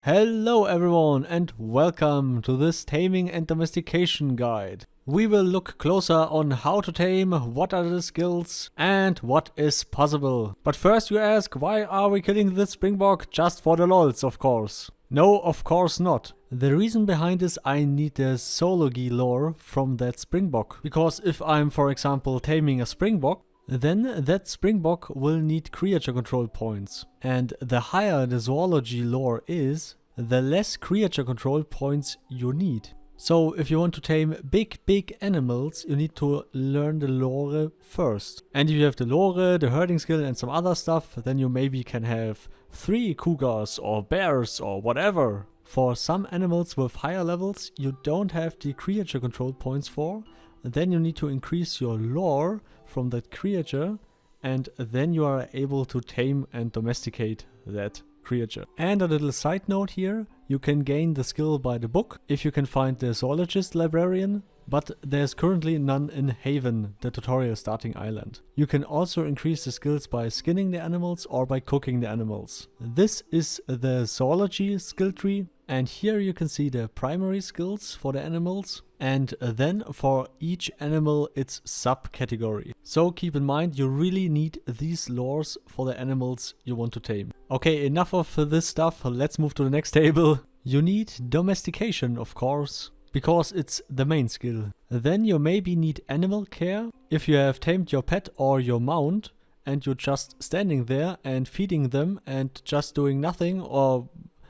Hello everyone and welcome to this taming and domestication guide. We will look closer on how to tame, what are the skills and what is possible. But first you ask, why are we killing this springbok? Just for the lols, of course. No, of course not. The reason behind is I need the Zoology lore from that springbok. Because if I'm, for example, taming a springbok, then that springbok will need creature control points. And the higher the zoology lore is, the less creature control points you need. So if you want to tame big animals, you need to learn the lore first. And if you have the lore, the herding skill and some other stuff, then you maybe can have 3 cougars or bears or whatever. For some animals with higher levels you don't have the creature control points for, then you need to increase your lore from that creature, and then you are able to tame and domesticate that creature. And a little side note here, you can gain the skill by the book if you can find the zoologist librarian, but there's currently none in Haven, the tutorial starting island. You can also increase the skills by skinning the animals or by cooking the animals. This is the zoology skill tree, and here you can see the primary skills for the animals, and then for each animal its subcategory. So keep in mind, you really need these lores for the animals you want to tame. Okay, enough of this stuff, let's move to the next table. You need domestication, of course, because it's the main skill. Then you maybe need animal care if you have tamed your pet or your mount and you're just standing there and feeding them and just doing nothing, or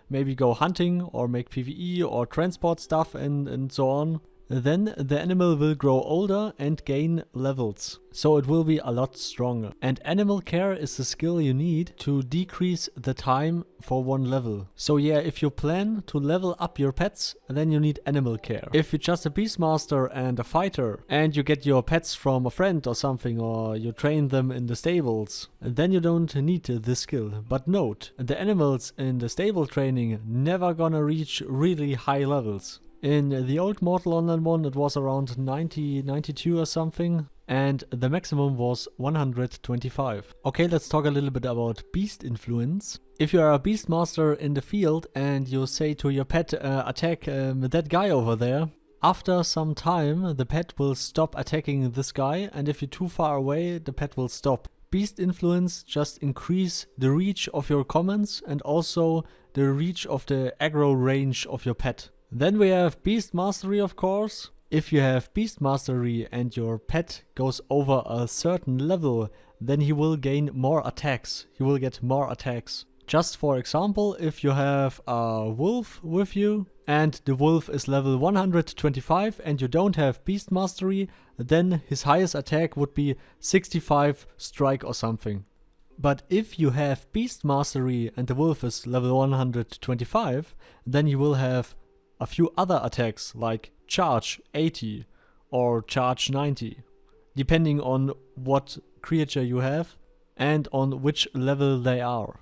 maybe go hunting or make PvE or transport stuff and so on. Then the animal will grow older and gain levels, so it will be a lot stronger. And animal care is the skill you need to decrease the time for one level. So yeah, if you plan to level up your pets, then you need animal care. If you're just a beastmaster and a fighter and you get your pets from a friend or something, or you train them in the stables, then you don't need this skill. But note, the animals in the stable training never gonna reach really high levels. In the old Mortal Online one it was around 90, 92 or something, and the maximum was 125. Okay, let's talk a little bit about beast influence. If you are a beastmaster in the field and you say to your pet, attack that guy over there, after some time the pet will stop attacking this guy, and if you're too far away the pet will stop. Beast influence just increase the reach of your commands and also the reach of the aggro range of your pet. Then we have beast mastery, of course. If you have beast mastery and your pet goes over a certain level, then he will gain more attacks. He will get more attacks. Just for example, if you have a wolf with you and the wolf is level 125 and you don't have beast mastery, then his highest attack would be 65 strike or something. But if you have beast mastery and the wolf is level 125, then you will have a few other attacks like charge 80 or charge 90, depending on what creature you have and on which level they are.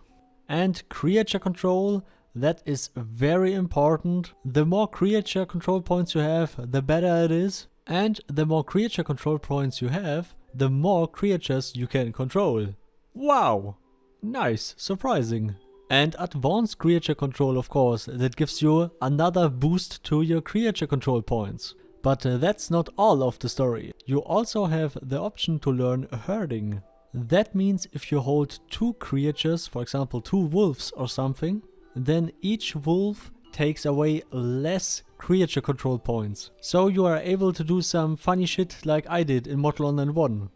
And creature control, that is very important. The more creature control points you have, the better it is. And the more creature control points you have, the more creatures you can control. Wow! Nice, surprising. And advanced creature control, of course, that gives you another boost to your creature control points. But that's not all of the story. You also have the option to learn herding. That means if you hold 2 creatures, for example 2 wolves or something, then each wolf takes away less creature control points. So you are able to do some funny shit like I did in Mortal Online 1.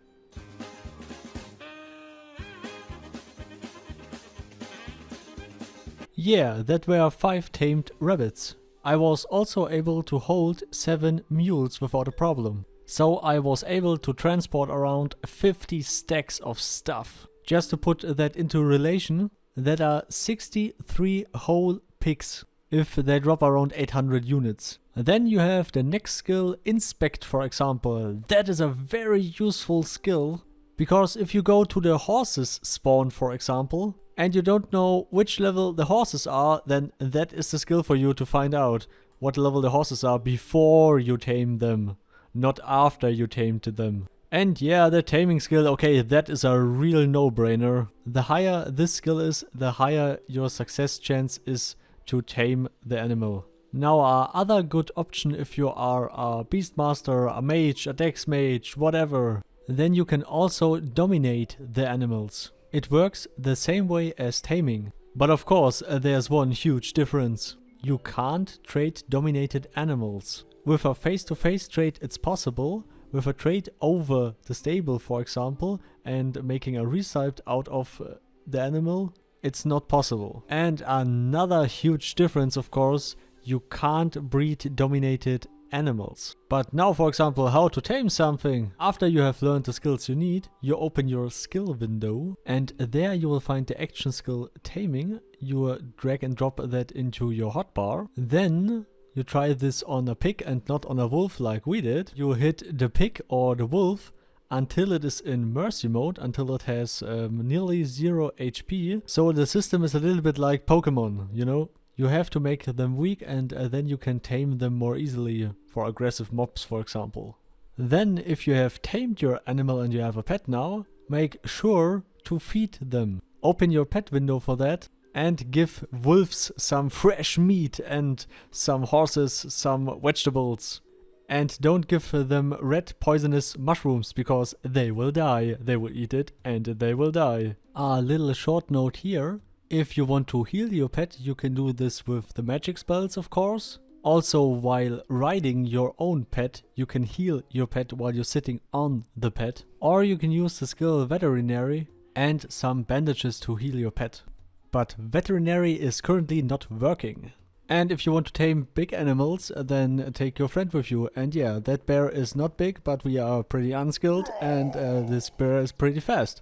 Yeah, that were 5 tamed rabbits. I was also able to hold 7 mules without a problem. So I was able to transport around 50 stacks of stuff. Just to put that into relation, that are 63 whole pigs if they drop around 800 units. Then you have the next skill, inspect, for example. That is a very useful skill, because if you go to the horses spawn, for example, and you don't know which level the horses are, then that is the skill for you to find out what level the horses are before you tame them, not after you tamed them. And yeah, the taming skill, okay, that is a real no-brainer. The higher this skill is, the higher your success chance is to tame the animal. Now other good option if you are a beastmaster, a mage, a dex mage, whatever, then you can also dominate the animals. It works the same way as taming. But of course there's one huge difference. You can't trade dominated animals. With a face-to-face trade it's possible. With a trade over the stable, for example, and making a recipe out of the animal, it's not possible. And another huge difference, of course, you can't breed dominated animals. But now, for example, how to tame something. After you have learned the skills you need, you open your skill window and there you will find the action skill taming. You drag and drop that into your hotbar. Then you try this on a pig and not on a wolf like we did. You hit the pig or the wolf until it is in mercy mode, until it has nearly 0 HP. So the system is a little bit like Pokemon, you know? You have to make them weak and then you can tame them more easily for aggressive mobs, for example. Then if you have tamed your animal and you have a pet now, make sure to feed them. Open your pet window for that and give wolves some fresh meat and some horses some vegetables. And don't give them red poisonous mushrooms because they will die. They will eat it and they will die. A little short note here. If you want to heal your pet, you can do this with the magic spells, of course. Also, while riding your own pet, you can heal your pet while you're sitting on the pet. Or you can use the skill veterinary and some bandages to heal your pet. But veterinary is currently not working. And if you want to tame big animals, then take your friend with you. And yeah, that bear is not big, but we are pretty unskilled and this bear is pretty fast.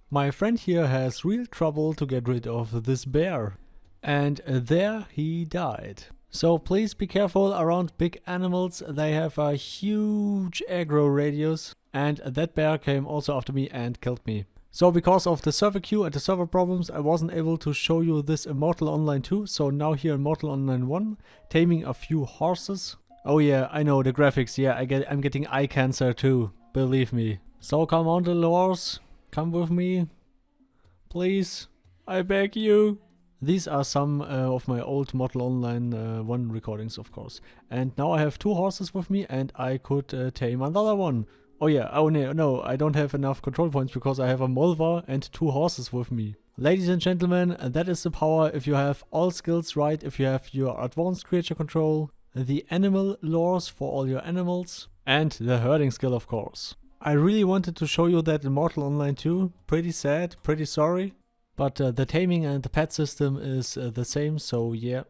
My friend here has real trouble to get rid of this bear. And there he died. So please be careful around big animals. They have a huge aggro radius. And that bear came also after me and killed me. So because of the server queue and the server problems, I wasn't able to show you this in Mortal Online 2. So now here in Mortal Online 1, taming a few horses. Oh yeah, I know the graphics. Yeah, I'm getting eye cancer too. Believe me. So come on, the lores. Come with me. Please. I beg you. These are some of my old Mortal Online 1 recordings, of course. And now I have 2 horses with me and I could tame another one. Oh yeah, oh no, I don't have enough control points because I have a Molva and 2 horses with me. Ladies and gentlemen, that is the power if you have all skills right, if you have your advanced creature control, the animal lores for all your animals, and the herding skill, of course. I really wanted to show you that in Mortal Online 2, pretty sad, pretty sorry, but the taming and the pet system is the same, so yeah.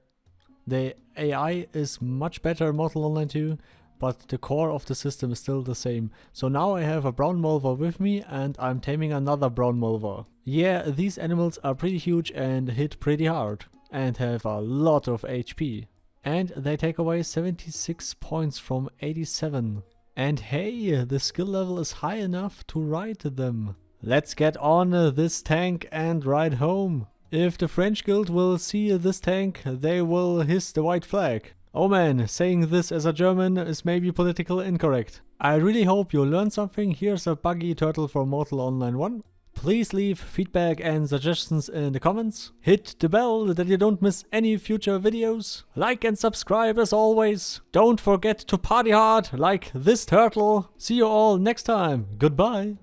The AI is much better in Mortal Online 2, but the core of the system is still the same. So now I have a brown Molva with me and I'm taming another brown Molva. Yeah, these animals are pretty huge and hit pretty hard and have a lot of HP. And they take away 76 points from 87. And hey, the skill level is high enough to ride them. Let's get on this tank and ride home. If the French guild will see this tank, they will hiss the white flag. Oh man, saying this as a German is maybe politically incorrect. I really hope you learned something. Here's a Buggy Turtle from Mortal Online 1. Please leave feedback and suggestions in the comments. Hit the bell that you don't miss any future videos. Like and subscribe as always. Don't forget to party hard like this turtle. See you all next time. Goodbye.